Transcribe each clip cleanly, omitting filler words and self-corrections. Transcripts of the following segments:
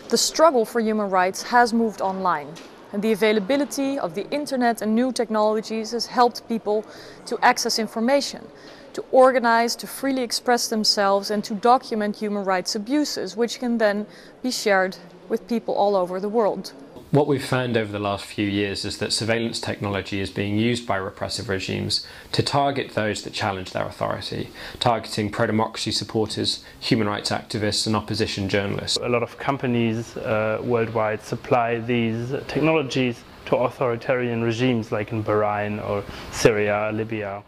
The struggle for human rights has moved online, and the availability of the internet and new technologies has helped people to access information, to organize, to freely express themselves and to document human rights abuses, which can then be shared with people all over the world. What we've found over the last few years is that surveillance technology is being used by repressive regimes to target those that challenge their authority, targeting pro-democracy supporters, human rights activists and opposition journalists. A lot of companies worldwide supply these technologies to authoritarian regimes like in Bahrain or Syria, Libya.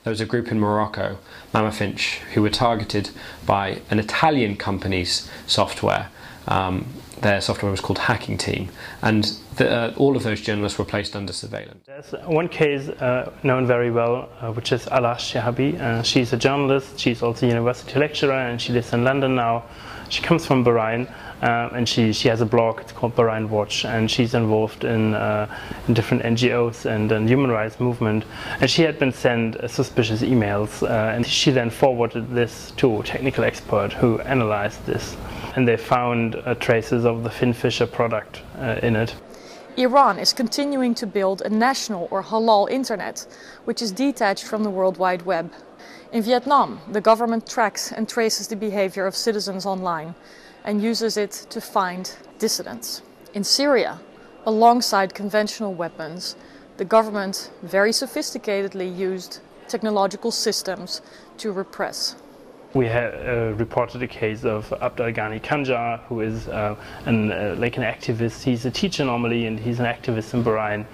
There was a group in Morocco, Mama Finch, who were targeted by an Italian company's software. Their software was called Hacking Team, and all of those journalists were placed under surveillance. There's one case known very well, which is Alaa Shahabi. She's a journalist, she's also a university lecturer, and she lives in London now. She comes from Bahrain, and she has a blog, it's called Bahrain Watch, and she's involved in different NGOs and human rights movement. And she had been sent suspicious emails, and she then forwarded this to a technical expert who analyzed this. And they found traces of the FinFisher product in it. Iran is continuing to build a national or halal internet, which is detached from the World Wide Web. In Vietnam, the government tracks and traces the behavior of citizens online and uses it to find dissidents. In Syria, alongside conventional weapons, the government very sophisticatedly used technological systems to repress. We have reported a case of Abdul Ghani Khanjar, who is like an activist. He's a teacher normally, and he's an activist in Bahrain.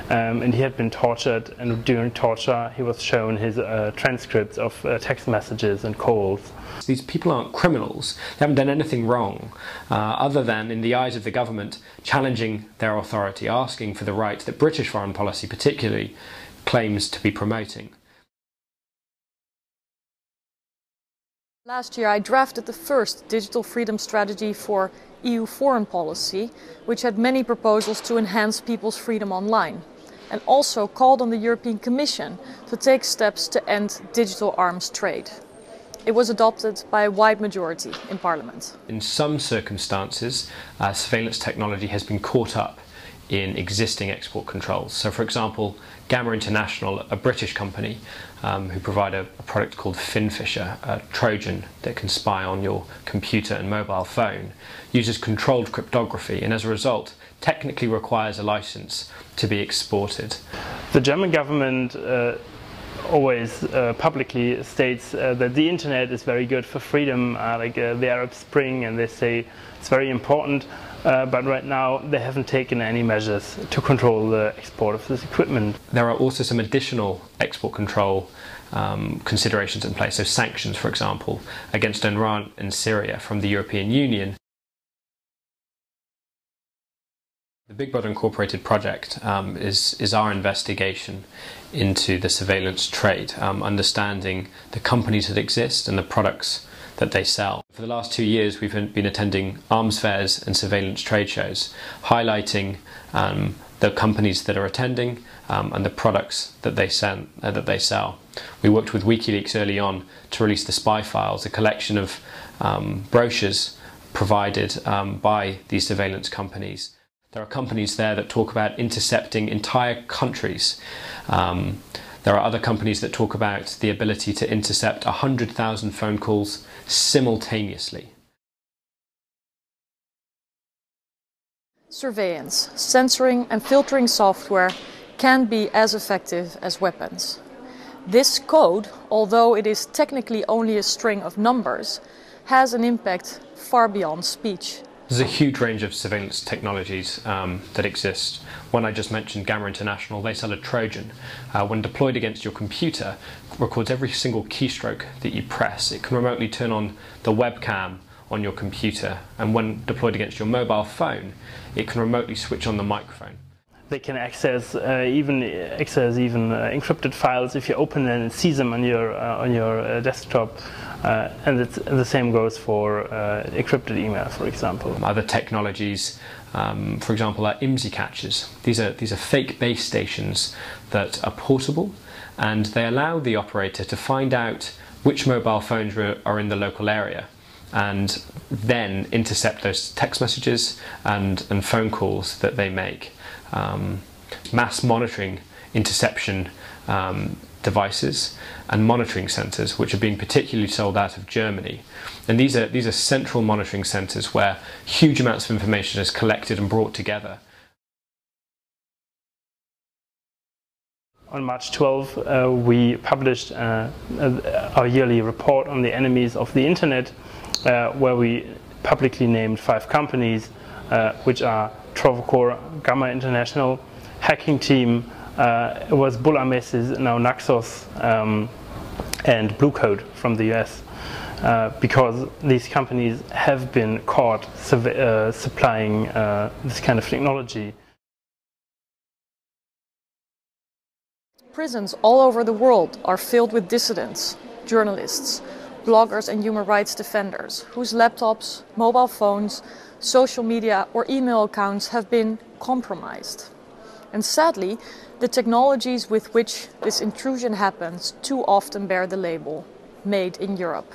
And he had been tortured, and during torture he was shown his transcripts of text messages and calls. These people aren't criminals. They haven't done anything wrong, other than, in the eyes of the government, challenging their authority, asking for the right that British foreign policy particularly claims to be promoting. Last year I drafted the first digital freedom strategy for EU foreign policy, which had many proposals to enhance people's freedom online, and also called on the European Commission to take steps to end digital arms trade. It was adopted by a wide majority in Parliament. In some circumstances, surveillance technology has been caught up in existing export controls. So, for example, Gamma International, a British company who provide a product called FinFisher, a Trojan that can spy on your computer and mobile phone, uses controlled cryptography and as a result technically requires a license to be exported. The German government always publicly states that the internet is very good for freedom, like the Arab Spring, and they say it's very important. But right now they haven't taken any measures to control the export of this equipment. There are also some additional export control considerations in place, so sanctions, for example, against Iran and Syria from the European Union. The Big Brother Incorporated project is our investigation into the surveillance trade, understanding the companies that exist and the products that they sell. For the last 2 years we've been attending arms fairs and surveillance trade shows, highlighting the companies that are attending and the products that they sell. We worked with WikiLeaks early on to release the Spy Files, a collection of brochures provided by these surveillance companies. There are companies there that talk about intercepting entire countries. There are other companies that talk about the ability to intercept 100,000 phone calls simultaneously. Surveillance, censoring and filtering software can be as effective as weapons. This code, although it is technically only a string of numbers, has an impact far beyond speech. There's a huge range of surveillance technologies that exist. One I just mentioned, Gamma International, they sell a Trojan. When deployed against your computer, records every single keystroke that you press. It can remotely turn on the webcam on your computer, and when deployed against your mobile phone, it can remotely switch on the microphone. They can access even encrypted files if you open them and see them on your desktop. And the same goes for encrypted email, for example. Other technologies, for example, are IMSI catchers. These are fake base stations that are portable, and they allow the operator to find out which mobile phones are in the local area, and then intercept those text messages and phone calls that they make. Mass monitoring interception devices and monitoring centres, which are being particularly sold out of Germany. And these are central monitoring centres where huge amounts of information is collected and brought together. On March 12, we published our yearly report on the enemies of the internet, where we publicly named 5 companies, which are Trovacor, Gamma International, Hacking Team, it was Bull.rs, now Naxos, and Blue Code from the US, because these companies have been caught supplying this kind of technology. Prisons all over the world are filled with dissidents, journalists, bloggers and human rights defenders whose laptops, mobile phones, social media or email accounts have been compromised. And sadly, the technologies with which this intrusion happens too often bear the label, made in Europe.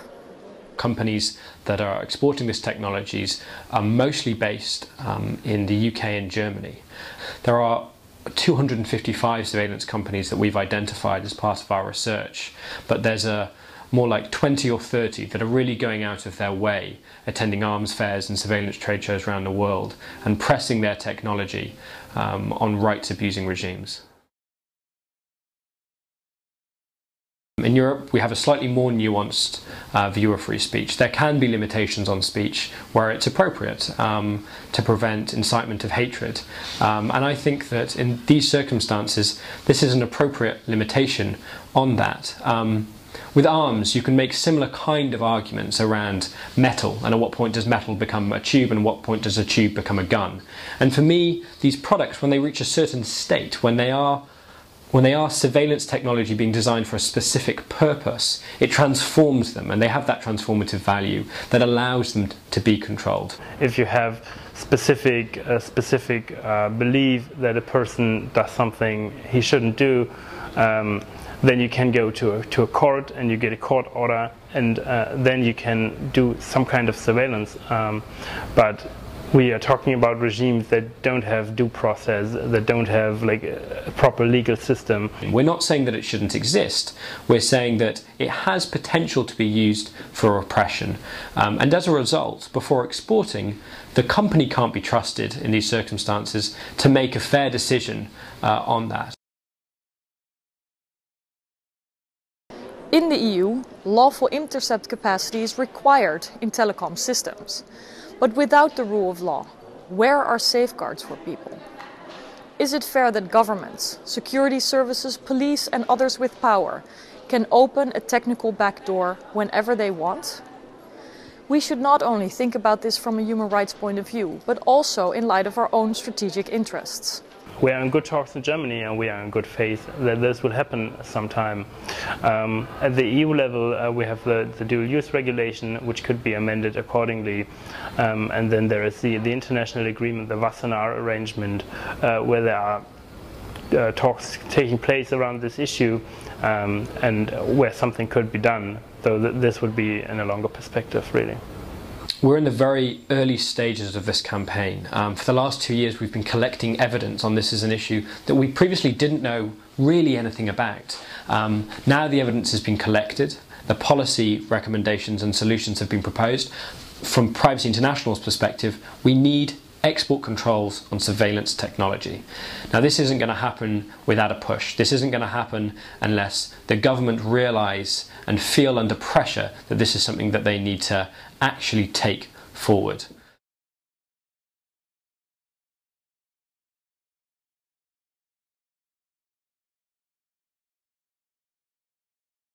Companies that are exporting these technologies are mostly based in the UK and Germany. There are 255 surveillance companies that we've identified as part of our research, but there's more like 20 or 30 that are really going out of their way, attending arms fairs and surveillance trade shows around the world and pressing their technology on rights-abusing regimes. In Europe, we have a slightly more nuanced view of free speech. There can be limitations on speech where it's appropriate to prevent incitement of hatred. And I think that in these circumstances, this is an appropriate limitation on that. With arms, you can make similar kind of arguments around metal, and at what point does metal become a tube and at what point does a tube become a gun. And for me, these products, when they reach a certain state, when they are surveillance technology being designed for a specific purpose, it transforms them, and they have that transformative value that allows them to be controlled. If you have specific belief that a person does something he shouldn't do, then you can go to a court and you get a court order, and then you can do some kind of surveillance. But we are talking about regimes that don't have due process, that don't have like a proper legal system. We're not saying that it shouldn't exist. We're saying that it has potential to be used for oppression. And as a result, before exporting, the company can't be trusted in these circumstances to make a fair decision on that. In the EU, lawful intercept capacity is required in telecom systems. But without the rule of law, where are safeguards for people? Is it fair that governments, security services, police and others with power can open a technical backdoor whenever they want? We should not only think about this from a human rights point of view, but also in light of our own strategic interests. We are in good talks in Germany, and we are in good faith that this will happen sometime. At the EU level, we have the dual-use regulation, which could be amended accordingly. And then there is the international agreement, the Wassenaar arrangement, where there are talks taking place around this issue, and where something could be done. So this would be in a longer perspective, really. We're in the very early stages of this campaign. For the last 2 years we've been collecting evidence on this as an issue that we previously didn't know really anything about. Now the evidence has been collected, the policy recommendations and solutions have been proposed. From Privacy International's perspective, we need export controls on surveillance technology. Now this isn't going to happen without a push. This isn't going to happen unless the government realise and feel under pressure that this is something that they need to actually take forward.